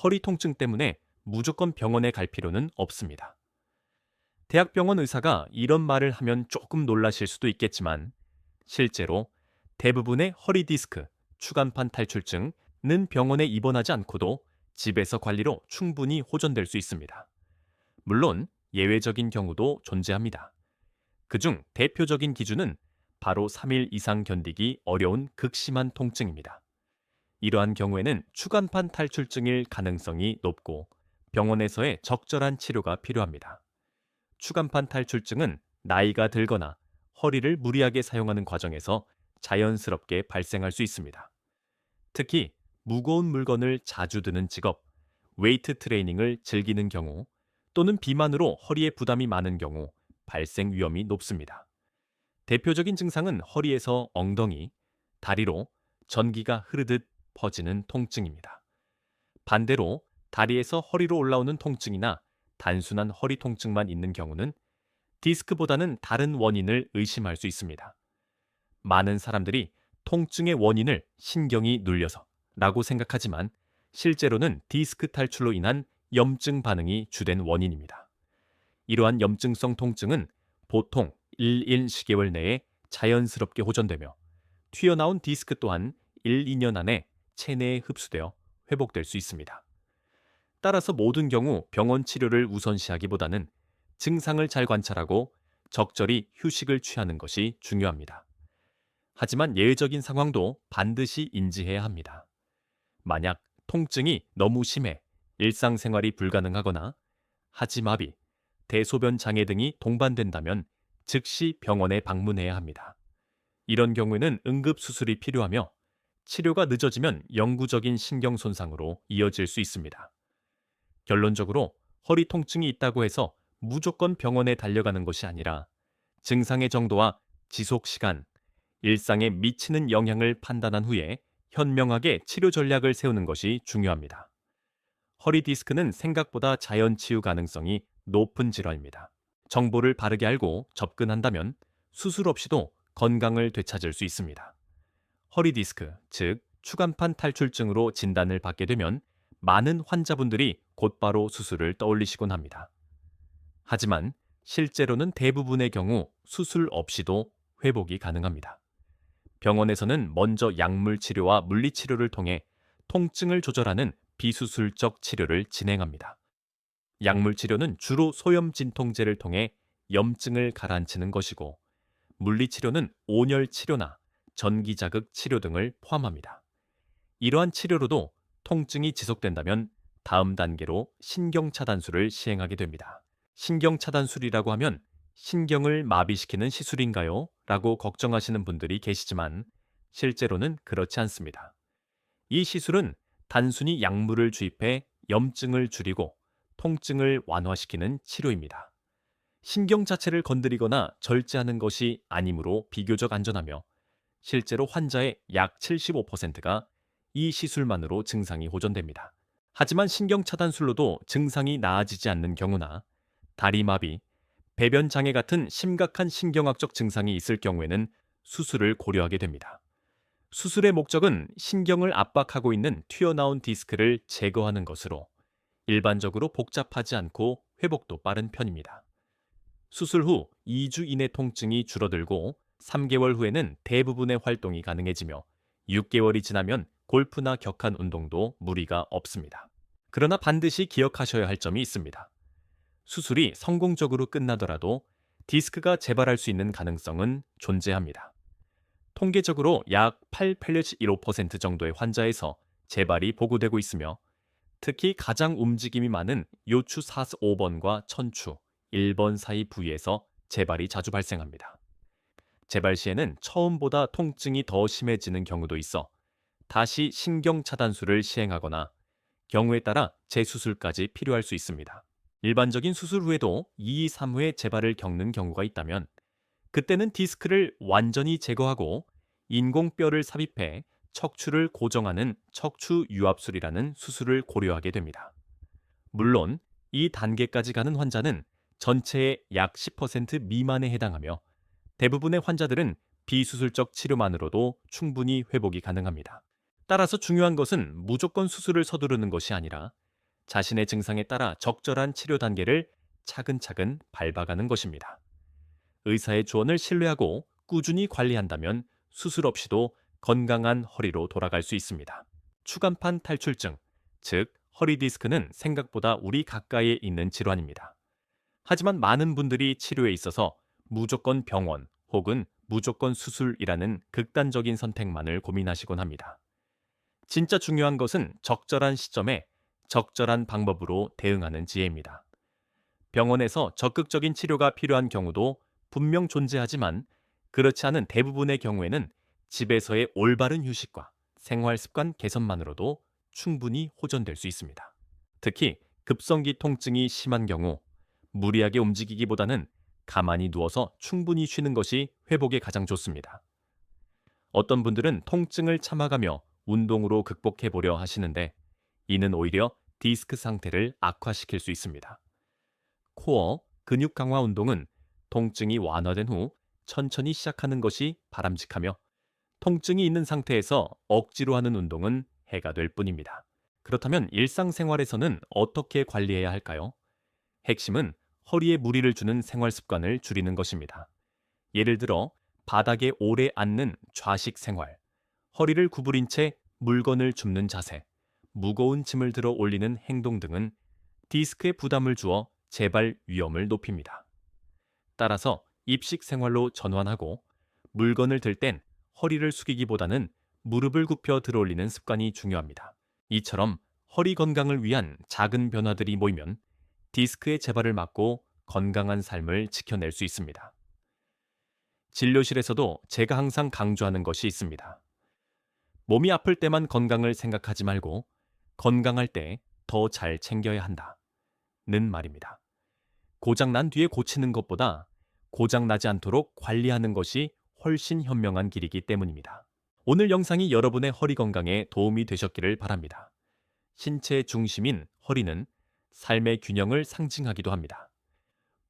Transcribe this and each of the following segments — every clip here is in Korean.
허리 통증 때문에 무조건 병원에 갈 필요는 없습니다. 대학병원 의사가 이런 말을 하면 조금 놀라실 수도 있겠지만 실제로 대부분의 허리 디스크, 추간판 탈출증은 병원에 입원하지 않고도 집에서 관리로 충분히 호전될 수 있습니다. 물론 예외적인 경우도 존재합니다. 그중 대표적인 기준은 바로 3일 이상 견디기 어려운 극심한 통증입니다. 이러한 경우에는 추간판 탈출증일 가능성이 높고 병원에서의 적절한 치료가 필요합니다. 추간판 탈출증은 나이가 들거나 허리를 무리하게 사용하는 과정에서 자연스럽게 발생할 수 있습니다. 특히 무거운 물건을 자주 드는 직업, 웨이트 트레이닝을 즐기는 경우 또는 비만으로 허리에 부담이 많은 경우 발생 위험이 높습니다. 대표적인 증상은 허리에서 엉덩이, 다리로 전기가 흐르듯 퍼지는 통증입니다. 반대로 다리에서 허리로 올라오는 통증이나 단순한 허리 통증만 있는 경우는 디스크보다는 다른 원인을 의심할 수 있습니다. 많은 사람들이 통증의 원인을 신경이 눌려서 라고 생각하지만 실제로는 디스크 탈출로 인한 염증 반응이 주된 원인입니다. 이러한 염증성 통증은 보통 1~10개월 내에 자연스럽게 호전되며 튀어나온 디스크 또한 1~2년 안에 체내에 흡수되어 회복될 수 있습니다. 따라서 모든 경우 병원 치료를 우선시하기보다는 증상을 잘 관찰하고 적절히 휴식을 취하는 것이 중요합니다. 하지만 예외적인 상황도 반드시 인지해야 합니다. 만약 통증이 너무 심해 일상생활이 불가능하거나 하지마비, 대소변 장애 등이 동반된다면 즉시 병원에 방문해야 합니다. 이런 경우에는 응급수술이 필요하며 치료가 늦어지면 영구적인 신경 손상으로 이어질 수 있습니다. 결론적으로 허리 통증이 있다고 해서 무조건 병원에 달려가는 것이 아니라 증상의 정도와 지속 시간, 일상에 미치는 영향을 판단한 후에 현명하게 치료 전략을 세우는 것이 중요합니다. 허리 디스크는 생각보다 자연 치유 가능성이 높은 질환입니다. 정보를 바르게 알고 접근한다면 수술 없이도 건강을 되찾을 수 있습니다. 허리 디스크, 즉 추간판 탈출증으로 진단을 받게 되면 많은 환자분들이 곧바로 수술을 떠올리시곤 합니다. 하지만 실제로는 대부분의 경우 수술 없이도 회복이 가능합니다. 병원에서는 먼저 약물 치료와 물리 치료를 통해 통증을 조절하는 비수술적 치료를 진행합니다. 약물 치료는 주로 소염 진통제를 통해 염증을 가라앉히는 것이고, 물리 치료는 온열 치료나 전기 자극 치료 등을 포함합니다. 이러한 치료로도 통증이 지속된다면 다음 단계로 신경 차단술을 시행하게 됩니다. 신경 차단술이라고 하면 신경을 마비시키는 시술인가요? 라고 걱정하시는 분들이 계시지만 실제로는 그렇지 않습니다. 이 시술은 단순히 약물을 주입해 염증을 줄이고 통증을 완화시키는 치료입니다. 신경 자체를 건드리거나 절제하는 것이 아니므로 비교적 안전하며 실제로 환자의 약 75%가 이 시술만으로 증상이 호전됩니다. 하지만 신경 차단술로도 증상이 나아지지 않는 경우나 다리마비, 배변 장애 같은 심각한 신경학적 증상이 있을 경우에는 수술을 고려하게 됩니다. 수술의 목적은 신경을 압박하고 있는 튀어나온 디스크를 제거하는 것으로 일반적으로 복잡하지 않고 회복도 빠른 편입니다. 수술 후 2주 이내 통증이 줄어들고 3개월 후에는 대부분의 활동이 가능해지며 6개월이 지나면 골프나 격한 운동도 무리가 없습니다. 그러나 반드시 기억하셔야 할 점이 있습니다. 수술이 성공적으로 끝나더라도 디스크가 재발할 수 있는 가능성은 존재합니다. 통계적으로 약 8.15% 정도의 환자에서 재발이 보고되고 있으며 특히 가장 움직임이 많은 요추 45번과 천추 1번 사이 부위에서 재발이 자주 발생합니다. 재발 시에는 처음보다 통증이 더 심해지는 경우도 있어 다시 신경 차단술을 시행하거나 경우에 따라 재수술까지 필요할 수 있습니다. 일반적인 수술 후에도 2~3회 재발을 겪는 경우가 있다면 그때는 디스크를 완전히 제거하고 인공뼈를 삽입해 척추를 고정하는 척추 유압술이라는 수술을 고려하게 됩니다. 물론 이 단계까지 가는 환자는 전체의 약 10% 미만에 해당하며 대부분의 환자들은 비수술적 치료만으로도 충분히 회복이 가능합니다. 따라서 중요한 것은 무조건 수술을 서두르는 것이 아니라 자신의 증상에 따라 적절한 치료 단계를 차근차근 밟아가는 것입니다. 의사의 조언을 신뢰하고 꾸준히 관리한다면 수술 없이도 건강한 허리로 돌아갈 수 있습니다. 추간판 탈출증, 즉 허리 디스크는 생각보다 우리 가까이에 있는 질환입니다. 하지만 많은 분들이 치료에 있어서 무조건 병원 혹은 무조건 수술이라는 극단적인 선택만을 고민하시곤 합니다. 진짜 중요한 것은 적절한 시점에 적절한 방법으로 대응하는 지혜입니다. 병원에서 적극적인 치료가 필요한 경우도 분명 존재하지만 그렇지 않은 대부분의 경우에는 집에서의 올바른 휴식과 생활 습관 개선만으로도 충분히 호전될 수 있습니다. 특히 급성기 통증이 심한 경우 무리하게 움직이기보다는 가만히 누워서 충분히 쉬는 것이 회복에 가장 좋습니다. 어떤 분들은 통증을 참아가며 운동으로 극복해 보려 하시는데 이는 오히려 디스크 상태를 악화시킬 수 있습니다. 코어, 근육 강화 운동은 통증이 완화된 후 천천히 시작하는 것이 바람직하며 통증이 있는 상태에서 억지로 하는 운동은 해가 될 뿐입니다. 그렇다면 일상생활에서는 어떻게 관리해야 할까요? 핵심은 허리에 무리를 주는 생활 습관을 줄이는 것입니다. 예를 들어 바닥에 오래 앉는 좌식 생활, 허리를 구부린 채 물건을 줍는 자세, 무거운 짐을 들어 올리는 행동 등은 디스크에 부담을 주어 재발 위험을 높입니다. 따라서 입식 생활로 전환하고 물건을 들 땐 허리를 숙이기보다는 무릎을 굽혀 들어 올리는 습관이 중요합니다. 이처럼 허리 건강을 위한 작은 변화들이 모이면 디스크의 재발을 막고 건강한 삶을 지켜낼 수 있습니다. 진료실에서도 제가 항상 강조하는 것이 있습니다. 몸이 아플 때만 건강을 생각하지 말고 건강할 때 더 잘 챙겨야 한다는 말입니다. 고장난 뒤에 고치는 것보다 고장나지 않도록 관리하는 것이 훨씬 현명한 길이기 때문입니다. 오늘 영상이 여러분의 허리 건강에 도움이 되셨기를 바랍니다. 신체의 중심인 허리는 삶의 균형을 상징하기도 합니다.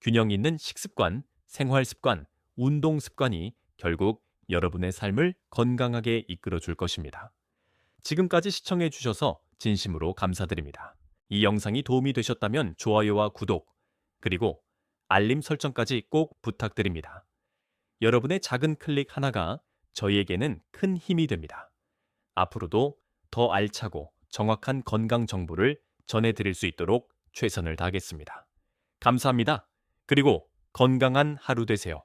균형 있는 식습관, 생활 습관, 운동 습관이 결국 여러분의 삶을 건강하게 이끌어 줄 것입니다. 지금까지 시청해 주셔서 진심으로 감사드립니다. 이 영상이 도움이 되셨다면 좋아요와 구독, 그리고 알림 설정까지 꼭 부탁드립니다. 여러분의 작은 클릭 하나가 저희에게는 큰 힘이 됩니다. 앞으로도 더 알차고 정확한 건강 정보를 전해드릴 수 있도록 최선을 다하겠습니다. 감사합니다. 그리고 건강한 하루 되세요.